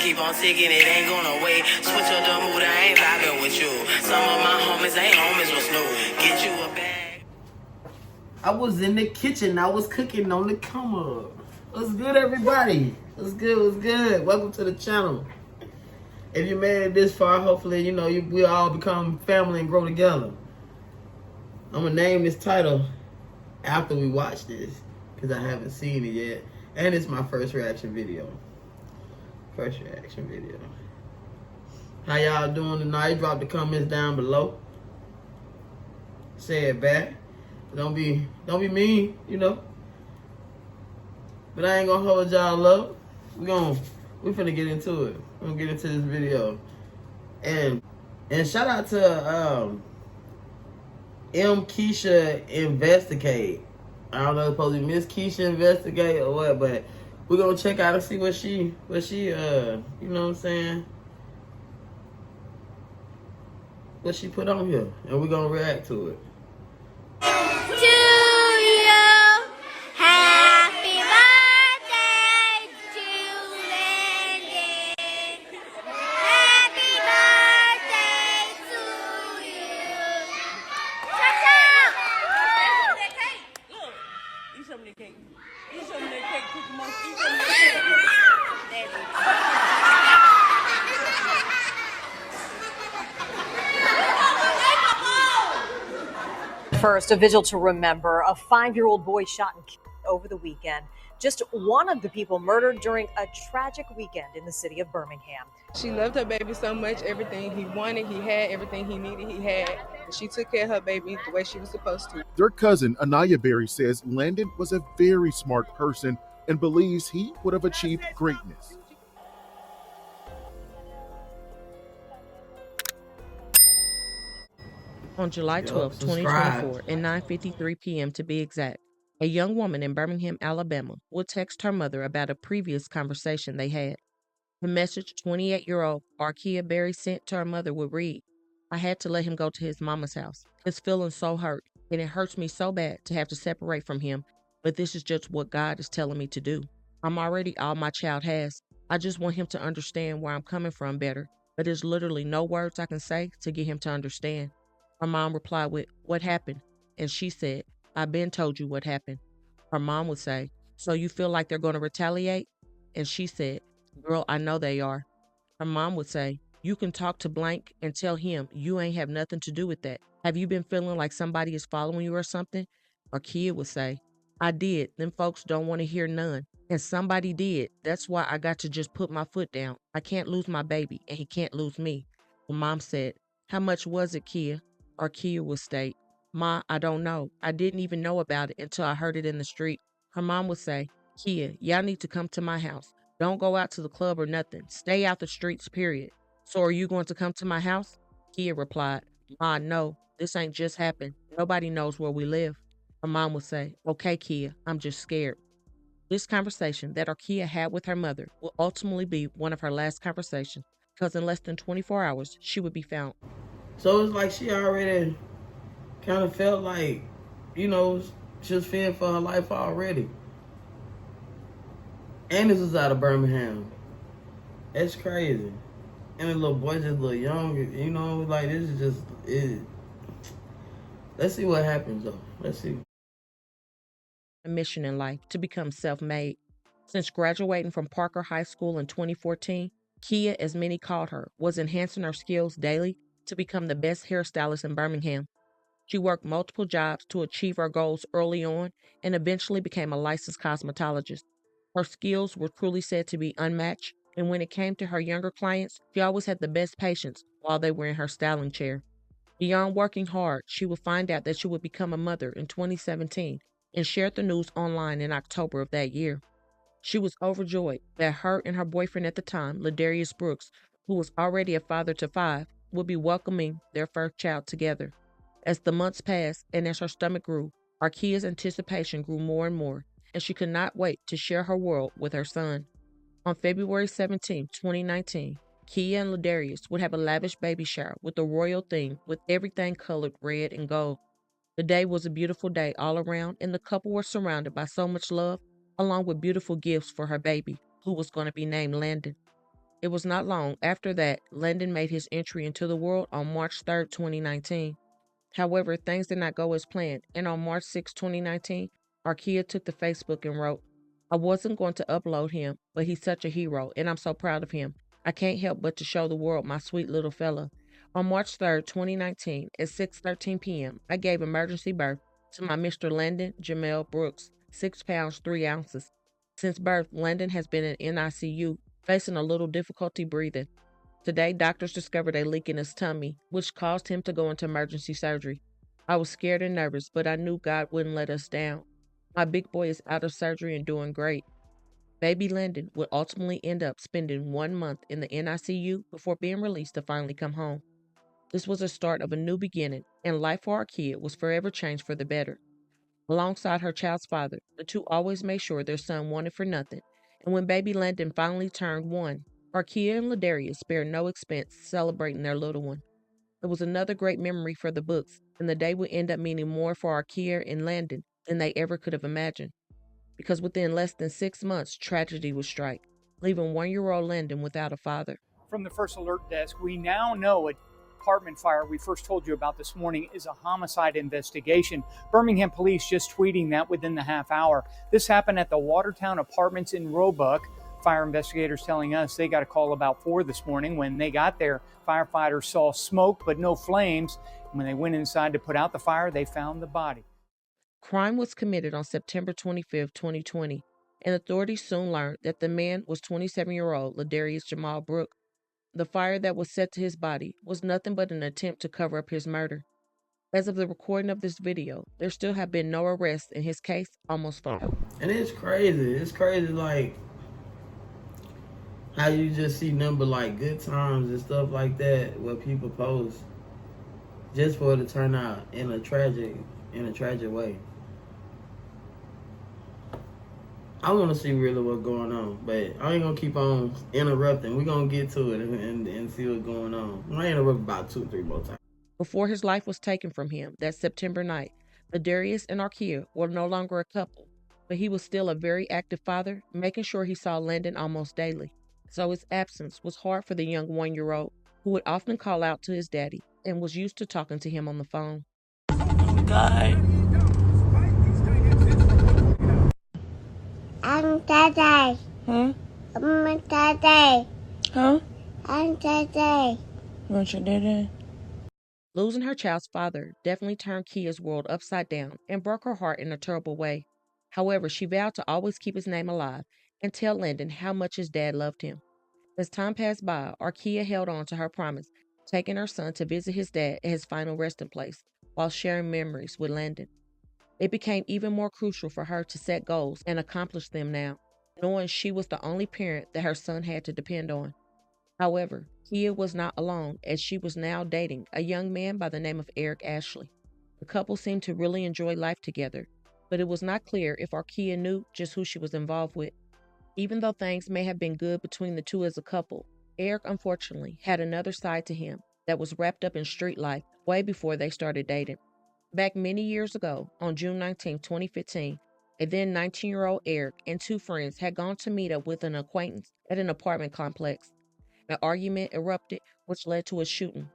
keep on ticking, it ain't gonna wait. Switch up the mood, I ain't vibing with you. Some of my homies ain't homies with Snoop. Get you a bag. I was in the kitchen, I was cooking on the come up. What's good, everybody? What's good, what's good? Welcome to the channel. If you made it this far, hopefully, we all become family and grow together. I'm gonna name this title after we watch this, because I haven't seen it yet. And it's my first reaction video. How y'all doing tonight? Drop the comments down below. Say it back. Don't be mean, But I ain't gonna hold y'all up. We finna get into it. We're gonna get into this video. And shout out to M. Keisha Investigate. I don't know if it's supposed to be Miss Keisha Investigate or what, but we're gonna check out and see what she you know what I'm saying? What she put on here. And we're gonna react to it. First, a vigil to remember a 5-year-old boy shot and killed over the weekend. Just one of the people murdered during a tragic weekend in the city of Birmingham. She loved her baby so much. Everything he wanted, he had. Everything he needed, he had. And she took care of her baby the way she was supposed to. Their cousin, Anaya Berry, says Landon was a very smart person and believes he would have achieved greatness. On July 12, 2024, at 9:53 p.m. to be exact, a young woman in Birmingham, Alabama, would text her mother about a previous conversation they had. The message 28-year-old Arkia Berry sent to her mother would read, "I had to let him go to his mama's house. His feeling so hurt, and it hurts me so bad to have to separate from him, but this is just what God is telling me to do. I'm already all my child has. I just want him to understand where I'm coming from better, but there's literally no words I can say to get him to understand." Her mom replied with, "What happened?" And she said, "I've been told you what happened." Her mom would say, "So you feel like they're going to retaliate?" And she said, "Girl, I know they are." Her mom would say, "You can talk to blank and tell him you ain't have nothing to do with that. Have you been feeling like somebody is following you or something?" Or kid would say, "I did. Them folks don't want to hear none. And somebody did. That's why I got to just put my foot down. I can't lose my baby, and he can't lose me." The mom said, "How much was it, Kia?" Or Kia would state, "Ma, I don't know. I didn't even know about it until I heard it in the street." Her mom would say, "Kia, y'all need to come to my house. Don't go out to the club or nothing. Stay out the streets, period." "So are you going to come to my house?" Kia replied, "Ma, no. This ain't just happened. Nobody knows where we live." Her mom would say, "Okay, Kia, I'm just scared." This conversation that Arkia had with her mother will ultimately be one of her last conversations, because in less than 24 hours, she would be found. So it's like she already kind of felt like, she was fearing for her life already. And this was out of Birmingham. That's crazy. And the little boy just a little young, like this is just it. Let's see what happens though. Let's see. A mission in life to become self-made. Since graduating from Parker High School in 2014, Kia, as many called her, was enhancing her skills daily to become the best hairstylist in Birmingham. She worked multiple jobs to achieve her goals early on and eventually became a licensed cosmetologist. Her skills were truly said to be unmatched, and when it came to her younger clients, she always had the best patience while they were in her styling chair. Beyond working hard, she would find out that she would become a mother in 2017 and shared the news online in October of that year. She was overjoyed that her and her boyfriend at the time, Ladarius Brooks, who was already a father to 5, would be welcoming their first child together. As the months passed and as her stomach grew, Arkia's anticipation grew more and more, and she could not wait to share her world with her son. On February 17, 2019, Kia and Ladarius would have a lavish baby shower with a royal theme with everything colored red and gold. The day was a beautiful day all around, and the couple were surrounded by so much love, along with beautiful gifts for her baby, who was going to be named Landon. It was not long after that Landon made his entry into the world on March 3, 2019. However, things did not go as planned, and on March 6, 2019, Arkia took to Facebook and wrote, "I wasn't going to upload him, but he's such a hero, and I'm so proud of him. I can't help but to show the world my sweet little fella. On March 3rd, 2019, at 6:13 p.m., I gave emergency birth to my Mr. Landon Jamel Brooks, 6 pounds 3 ounces. Since birth, Landon has been in NICU, facing a little difficulty breathing. Today, doctors discovered a leak in his tummy, which caused him to go into emergency surgery. I was scared and nervous, but I knew God wouldn't let us down. My big boy is out of surgery and doing great." Baby Landon would ultimately end up spending 1 month in the NICU before being released to finally come home. This was the start of a new beginning, and life for our kid was forever changed for the better. Alongside her child's father, the two always made sure their son wanted for nothing, and when baby Landon finally turned 1, Arkia and Ladarius spared no expense celebrating their little one. It was another great memory for the books, and the day would end up meaning more for Arkia and Landon than they ever could have imagined. Because within less than 6 months, tragedy would strike, leaving 1-year-old Landon without a father. From the first alert desk, we now know a apartment fire we first told you about this morning is a homicide investigation. Birmingham police just tweeting that within the half hour. This happened at the Watertown Apartments in Roebuck. Fire investigators telling us they got a call about 4 this morning. When they got there, firefighters saw smoke but no flames. And when they went inside to put out the fire, they found the body. Crime was committed on September 25, 2020, and authorities soon learned that the man was 27-year-old Ladarius Jamal Brooks. The fire that was set to his body was nothing but an attempt to cover up his murder. As of the recording of this video, there still have been no arrests in his case almost 5. And it's crazy. It's crazy, like, how you just see number like good times and stuff like that where people post just for it to turn out in a tragic way. I want to see really what's going on, but I ain't gonna keep on interrupting. We're gonna get to it and see what's going on. I interrupt about 2-3 more times. Before his life was taken from him that September night, Ladarius and Arkia were no longer a couple, but he was still a very active father, making sure he saw Landon almost daily. So his absence was hard for the young 1-year-old, who would often call out to his daddy and was used to talking to him on the phone. God. I'm Daddy. Huh? I'm Daddy. Huh? I'm Daddy. You want your daddy? Losing her child's father definitely turned Kia's world upside down and broke her heart in a terrible way. However, she vowed to always keep his name alive and tell Landon how much his dad loved him. As time passed by, Arkia held on to her promise, taking her son to visit his dad at his final resting place while sharing memories with Landon. It became even more crucial for her to set goals and accomplish them now, knowing she was the only parent that her son had to depend on. However, Kia was not alone, as she was now dating a young man by the name of Eric Ashley. The couple seemed to really enjoy life together, but it was not clear if Arkia knew just who she was involved with. Even though things may have been good between the two as a couple, Eric unfortunately had another side to him that was wrapped up in street life way before they started dating. Back many years ago, on June 19, 2015, a then 19-year-old Eric and 2 friends had gone to meet up with an acquaintance at an apartment complex. An argument erupted, which led to a shooting.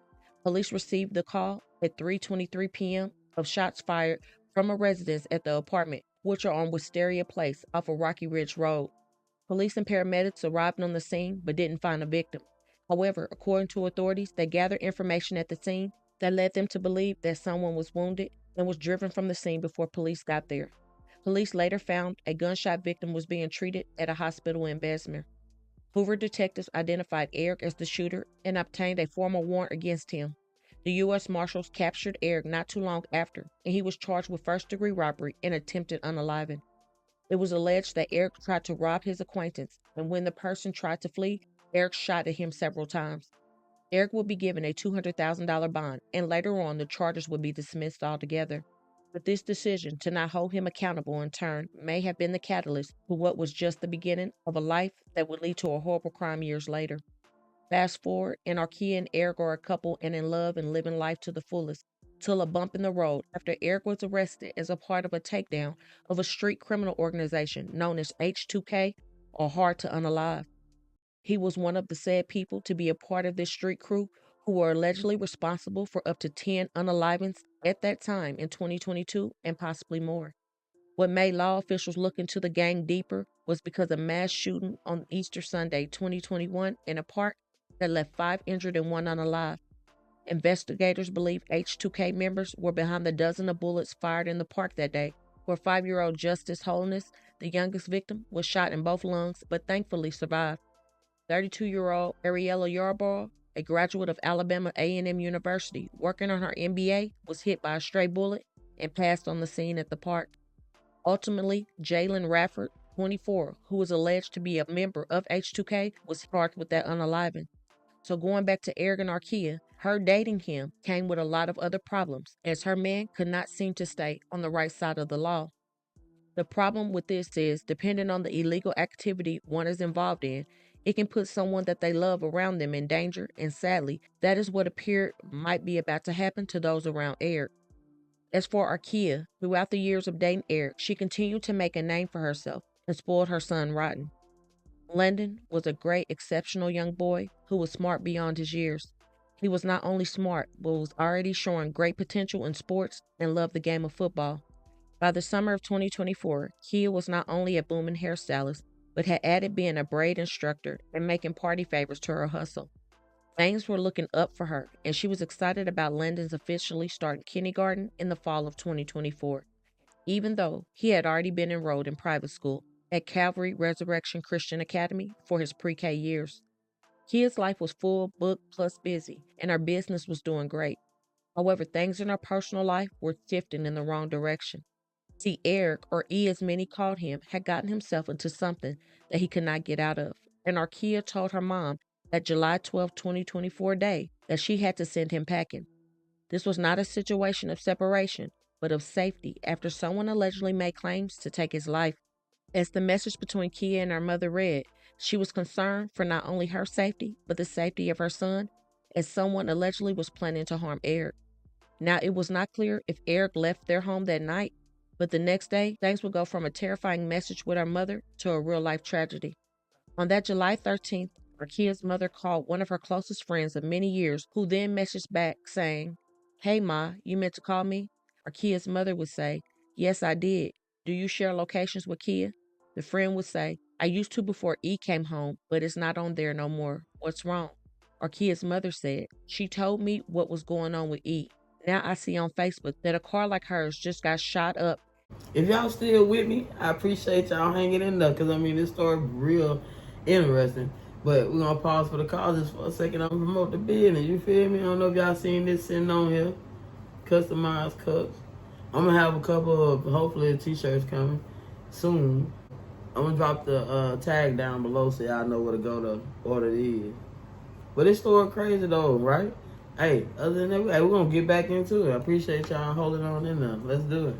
Police received the call at 3:23 p.m. of shots fired from a residence at the apartment, which are on Wisteria Place off of Rocky Ridge Road. Police and paramedics arrived on the scene but didn't find a victim. However, according to authorities, they gathered information at the scene that led them to believe that someone was wounded and was driven from the scene before police got there. Police later found a gunshot victim was being treated at a hospital in Bessemer. Hoover detectives identified Eric as the shooter and obtained a formal warrant against him. The U.S. Marshals captured Eric not too long after, and he was charged with first-degree robbery and attempted unaliving. It was alleged that Eric tried to rob his acquaintance, and when the person tried to flee, Eric shot at him several times. Eric will be given a $200,000 bond, and later on the charges will be dismissed altogether. But this decision to not hold him accountable in turn may have been the catalyst for what was just the beginning of a life that would lead to a horrible crime years later. Fast forward, and Arkia and Eric are a couple and in love and living life to the fullest, till a bump in the road after Eric was arrested as a part of a takedown of a street criminal organization known as H2K, or Hard to Unalive. He was one of the said people to be a part of this street crew who were allegedly responsible for up to 10 unalivings at that time in 2022 and possibly more. What made law officials look into the gang deeper was because a mass shooting on Easter Sunday 2021 in a park that left 5 injured and 1 unalive. Investigators believe H2K members were behind the dozen of bullets fired in the park that day, where 5-year-old Justice Holness, the youngest victim, was shot in both lungs but thankfully survived. 32-year-old Ariella Yarborough, a graduate of Alabama A&M University, working on her MBA, was hit by a stray bullet and passed on the scene at the park. Ultimately, Jalen Rafford, 24, who was alleged to be a member of H2K, was charged with that unaliving. So going back to Eric and Arkia, her dating him came with a lot of other problems, as her man could not seem to stay on the right side of the law. The problem with this is, depending on the illegal activity one is involved in, it can put someone that they love around them in danger, and sadly, that is what appeared might be about to happen to those around Eric. As for Arkia, throughout the years of dating Eric, she continued to make a name for herself and spoiled her son rotten. Landon was a great, exceptional young boy who was smart beyond his years. He was not only smart, but was already showing great potential in sports and loved the game of football. By the summer of 2024, Kia was not only a booming hairstylist, but had added being a braid instructor and making party favors to her hustle. Things were looking up for her, and she was excited about Landon's officially starting kindergarten in the fall of 2024, even though he had already been enrolled in private school at Calvary Resurrection Christian Academy for his pre-K years. Kia's life was full, booked, plus busy, and her business was doing great. However, things in her personal life were shifting in the wrong direction. See, Eric, or E as many called him, had gotten himself into something that he could not get out of, and Arkia told her mom that July 12, 2024 day that she had to send him packing. This was not a situation of separation, but of safety after someone allegedly made claims to take his life. As the message between Kia and her mother read, she was concerned for not only her safety, but the safety of her son, as someone allegedly was planning to harm Eric. Now, it was not clear if Eric left their home that night, but the next day, things would go from a terrifying message with her mother to a real-life tragedy. On that July 13th, Arkia's mother called one of her closest friends of many years, who then messaged back saying, "Hey Ma, you meant to call me?" Arkia's mother would say, "Yes, I did. Do you share locations with Kia?" The friend would say, "I used to before E came home, but it's not on there no more. What's wrong?" Arkia's mother said, "She told me what was going on with E. Now I see on Facebook that a car like hers just got shot up." If y'all still with me, I appreciate y'all hanging in there, because I mean, this story real interesting. But we're gonna pause for the causes for a second. I'm gonna promote the business. You feel me? I don't know if y'all seen this sitting on here. Customized cups. I'm gonna have a couple of hopefully t-shirts coming soon. I'm gonna drop the tag down below so y'all know where to go to order these. But this story crazy though, right? Hey, other than that, we're gonna get back into it. I appreciate y'all holding on in there. Let's do it.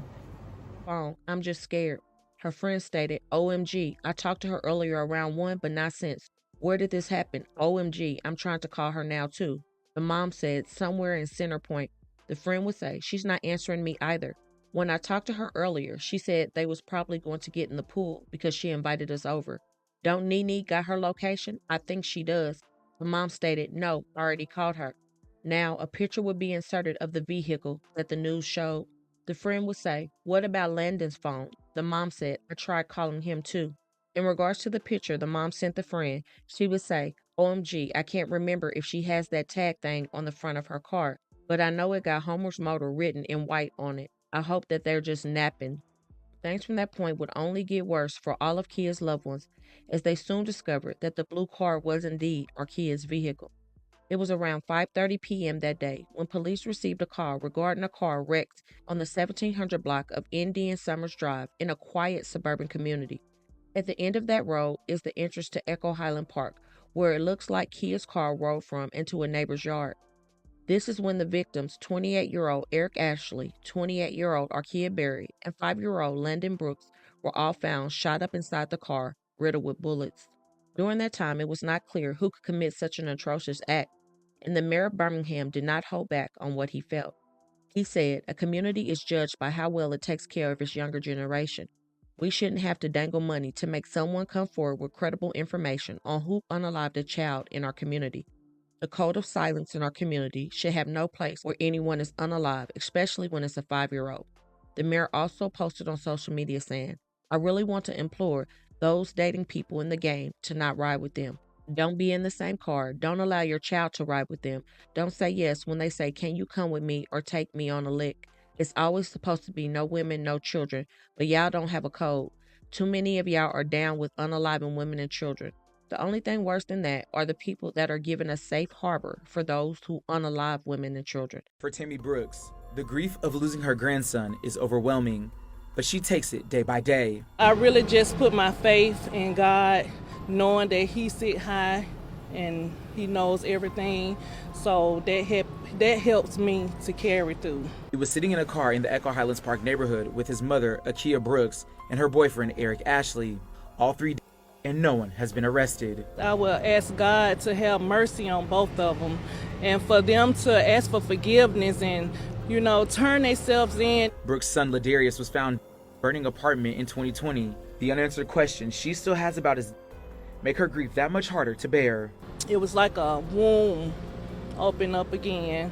I'm just scared. Her friend stated, "OMG, I talked to her earlier around 1, but not since. Where did this happen? OMG, I'm trying to call her now too." The mom said, "Somewhere in Center Point." The friend would say, "She's not answering me either. When I talked to her earlier, she said they was probably going to get in the pool because she invited us over. Don't Nene got her location? I think she does." The mom stated, "No, I already called her." Now, a picture would be inserted of the vehicle that the news showed. The friend would say, "What about Landon's phone?" The mom said, "I tried calling him too." In regards to the picture the mom sent the friend, she would say, "OMG, I can't remember if she has that tag thing on the front of her car, but I know it got Homer's Motor written in white on it. I hope that they're just napping." Things from that point would only get worse for all of Kia's loved ones, as they soon discovered that the blue car was indeed Arkia's vehicle. It was around 5:30 p.m. that day when police received a call regarding a car wrecked on the 1700 block of Indian Summers Drive in a quiet suburban community. At the end of that road is the entrance to Echo Highland Park, where it looks like Kia's car rolled from into a neighbor's yard. This is when the victims, 28-year-old Eric Ashley, 28-year-old Arkia Berry, and 5-year-old Landon Brooks, were all found shot up inside the car, riddled with bullets. During that time, it was not clear who could commit such an atrocious act, and the mayor of Birmingham did not hold back on what he felt. He said, "A community is judged by how well it takes care of its younger generation." We shouldn't have to dangle money to make someone come forward with credible information on who unalived a child in our community. The code of silence in our community should have no place where anyone is unalive, especially when it's a 5-year-old. The mayor also posted on social media saying, I really want to implore those dating people in the game to not ride with them. Don't be in the same car. Don't allow your child to ride with them. Don't say yes when they say, can you come with me or take me on a lick? It's always supposed to be no women, no children, but y'all don't have a code. Too many of y'all are down with unaliving women and children. The only thing worse than that are the people that are giving a safe harbor for those who unalive women and children. For Tammy Brooks, the grief of losing her grandson is overwhelming, but she takes it day by day. I really just put my faith in God, knowing that He sit high and He knows everything. So that helps me to carry through. He was sitting in a car in the Echo Highlands Park neighborhood with his mother, Akia Brooks, and her boyfriend, Eric Ashley. All three dead, and no one has been arrested. I will ask God to have mercy on both of them and for them to ask for forgiveness and, turn themselves in. Brooks' son, Ladarius, was found burning apartment in 2020. The unanswered questions she still has about his make her grief that much harder to bear. It was like a womb open up again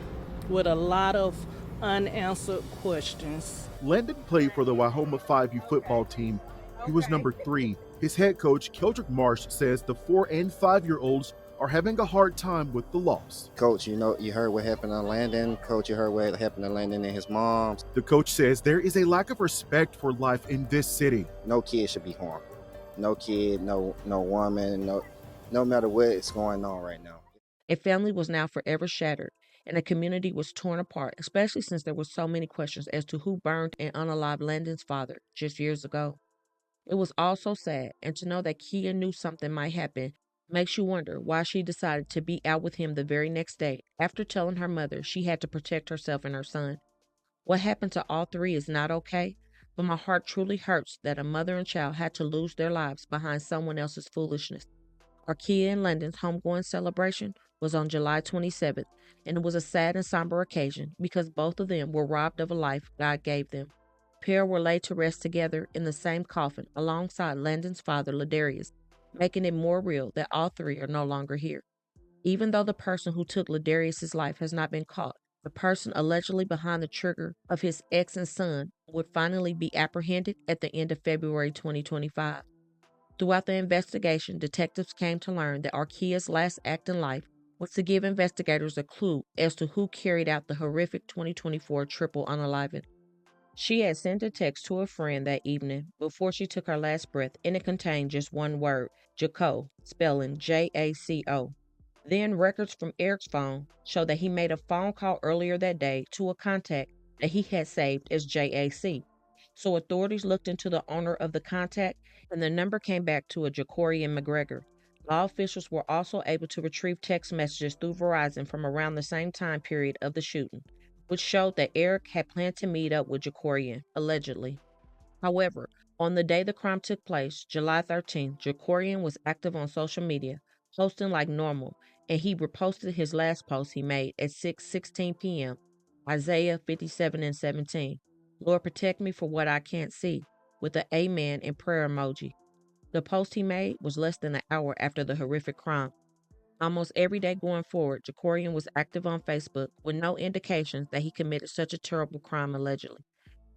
with a lot of unanswered questions. Landon played for the Wahoma 5U football team. He was number 3. His head coach, Keldrick Marsh, says the 4 and 5-year-olds are having a hard time with the loss. Coach, you heard what happened to Landon. Coach, you heard what happened to Landon and his mom. The coach says there is a lack of respect for life in this city. No kid should be harmed. No kid, no woman, no matter what is going on right now. A family was now forever shattered, and a community was torn apart, especially since there were so many questions as to who burned and unalived Landon's father just years ago. It was all so sad, and to know that Kia knew something might happen makes you wonder why she decided to be out with him the very next day after telling her mother she had to protect herself and her son. What happened to all three is not okay, but my heart truly hurts that a mother and child had to lose their lives behind someone else's foolishness. Our Kia and Landon's homegoing celebration was on July 27th, and it was a sad and somber occasion because both of them were robbed of a life God gave them. The pair were laid to rest together in the same coffin alongside Landon's father, Ladarius, making it more real that all three are no longer here. Even though the person who took Ladarius' life has not been caught, the person allegedly behind the trigger of his ex and son would finally be apprehended at the end of February 2025. Throughout the investigation, detectives came to learn that Arkia's last act in life was to give investigators a clue as to who carried out the horrific 2024 triple unaliving. She had sent a text to a friend that evening before she took her last breath, and it contained just one word, Jaco, spelling Jaco. Then records from Eric's phone show that he made a phone call earlier that day to a contact that he had saved as JAC. So authorities looked into the owner of the contact, and the number came back to a Jacorian McGregor. Law officials were also able to retrieve text messages through Verizon from around the same time period of the shooting, which showed that Eric had planned to meet up with Jacorian, allegedly. However, on the day the crime took place, July 13th, Jacorian was active on social media, posting like normal, and he reposted his last post he made at 6:16 p.m., Isaiah 57 and 17. Lord, protect me for what I can't see, with the amen and prayer emoji. The post he made was less than an hour after the horrific crime. Almost every day going forward, Jacorian was active on Facebook with no indications that he committed such a terrible crime allegedly.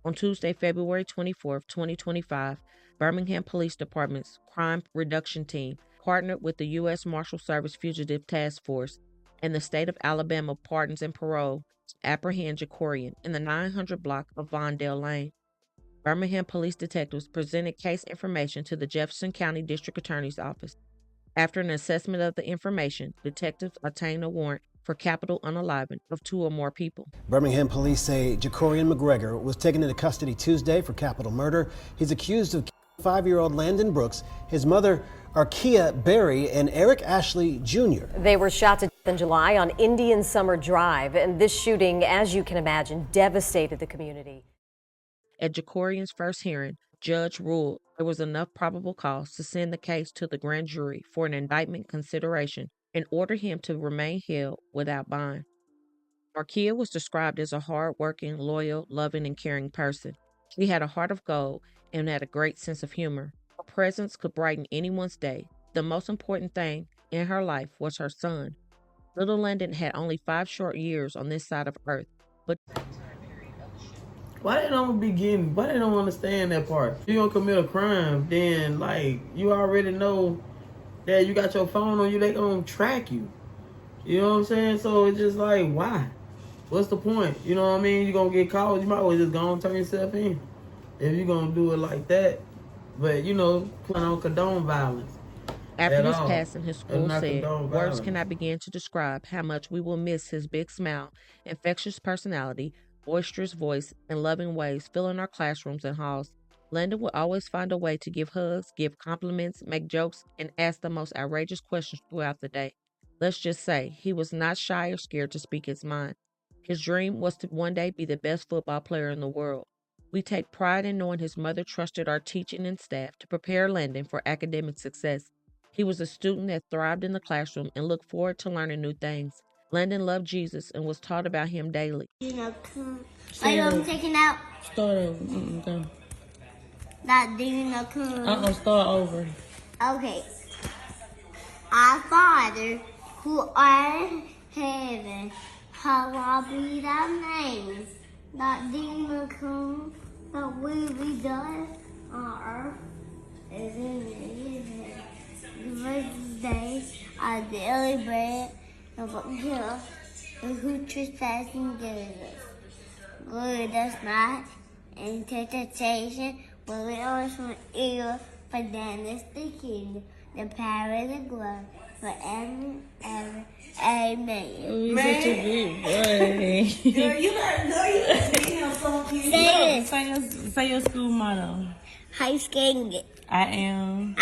On Tuesday, February 24, 2025, Birmingham Police Department's Crime Reduction Team partnered with the U.S. Marshal Service Fugitive Task Force and the State of Alabama Pardons and Parole to apprehend Jacorian in the 900 block of Vondale Lane. Birmingham police detectives presented case information to the Jefferson County District Attorney's Office. After an assessment of the information, detectives obtained a warrant for capital unaliving of 2 or more people. Birmingham police say Jacorian McGregor was taken into custody Tuesday for capital murder. He's accused of 5-year-old Landon Brooks, his mother, Arkia Berry, and Eric Ashley Jr. They were shot to death in July on Indian Summer Drive, and this shooting, as you can imagine, devastated the community. At Jacorian's first hearing, Judge ruled there was enough probable cause to send the case to the grand jury for an indictment consideration and order him to remain held without bond. Arkia was described as a hard-working, loyal, loving, and caring person. She had a heart of gold and had a great sense of humor. Her presence could brighten anyone's day. The most important thing in her life was her son. Little Landon had only 5 short years on this side of Earth, but why they don't understand that part? If you don't commit a crime, then like you already know that you got your phone on you, they gonna track you. You know what I'm saying? So it's just like, why? What's the point? You know what I mean? You're gonna get caught, you might as well just go and turn yourself in. If you're gonna do it like that. But you know, I don't condone violence. after his All. passing, his school said, condone words violence. cannot begin to describe how much we will miss his big smile, infectious personality, boisterous voice, and loving ways filling our classrooms and halls. Landon would always find a way to give hugs, give compliments, make jokes, and ask the most outrageous questions throughout the day. Let's just say he was not shy or scared to speak his mind. His dream was to one day be the best football player in the world. We take pride in knowing his mother trusted our teaching and staff to prepare Landon for academic success. He was a student that thrived in the classroom and looked forward to learning new things. Landon loved Jesus and was taught about him daily. I'm taking out. Start over. Go. Not doing a coon. Start over. Okay. Our Father, who art in heaven, hallowed be thy name. Not doing a coon, but will be done on earth as in heaven. Give us this day our daily bread, and forgive us who trespass against us. Lead us not into temptation, but deliver us from evil. For thine is the kingdom, the power, and the glory, forever and ever. Amen. Such a good boy. Girl, you better know you can say this. Say your school motto. How you skating it? I am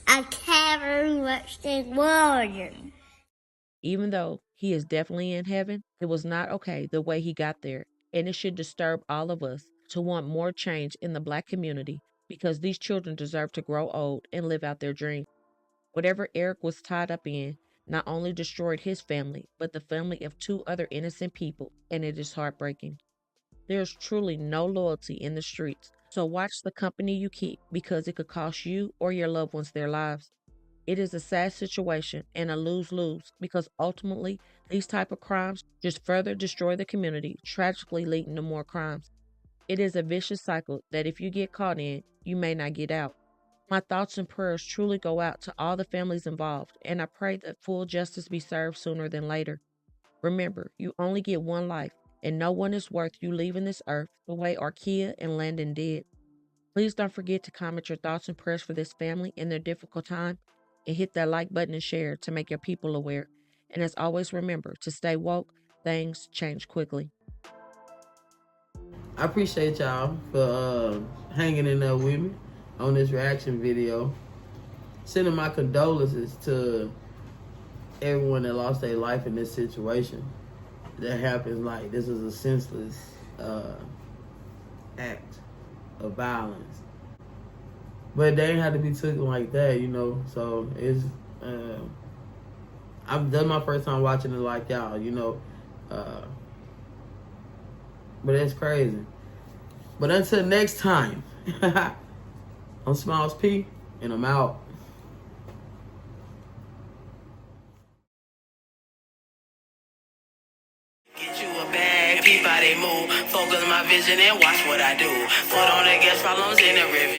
a cavern western warrior. Even though he is definitely in heaven, it was not okay the way he got there, and it should disturb all of us to want more change in the Black community because these children deserve to grow old and live out their dreams. Whatever Eric was tied up in not only destroyed his family, but the family of 2 other innocent people, and it is heartbreaking. There is truly no loyalty in the streets, so watch the company you keep because it could cost you or your loved ones their lives. It is a sad situation and a lose-lose because ultimately these type of crimes just further destroy the community, tragically leading to more crimes. It is a vicious cycle that if you get caught in, you may not get out. My thoughts and prayers truly go out to all the families involved, and I pray that full justice be served sooner than later. Remember, you only get one life, and no one is worth you leaving this earth the way Arkia and Landon did. Please don't forget to comment your thoughts and prayers for this family in their difficult time, and hit that like button and share to make your people aware. And as always, remember to stay woke. Things change quickly. I appreciate y'all for hanging in there with me on this reaction video. Sending my condolences to everyone that lost their life in this situation. That happens. Like, this is a senseless act of violence. But they ain't have to be taken like that, you know. So it's that's my first time watching it like y'all, you know. But it's crazy. But until next time, I'm Smiles P, and I'm out. Get you a bag, peep how they move. Focus my vision and watch what I do. Put on the gas, problems in the river.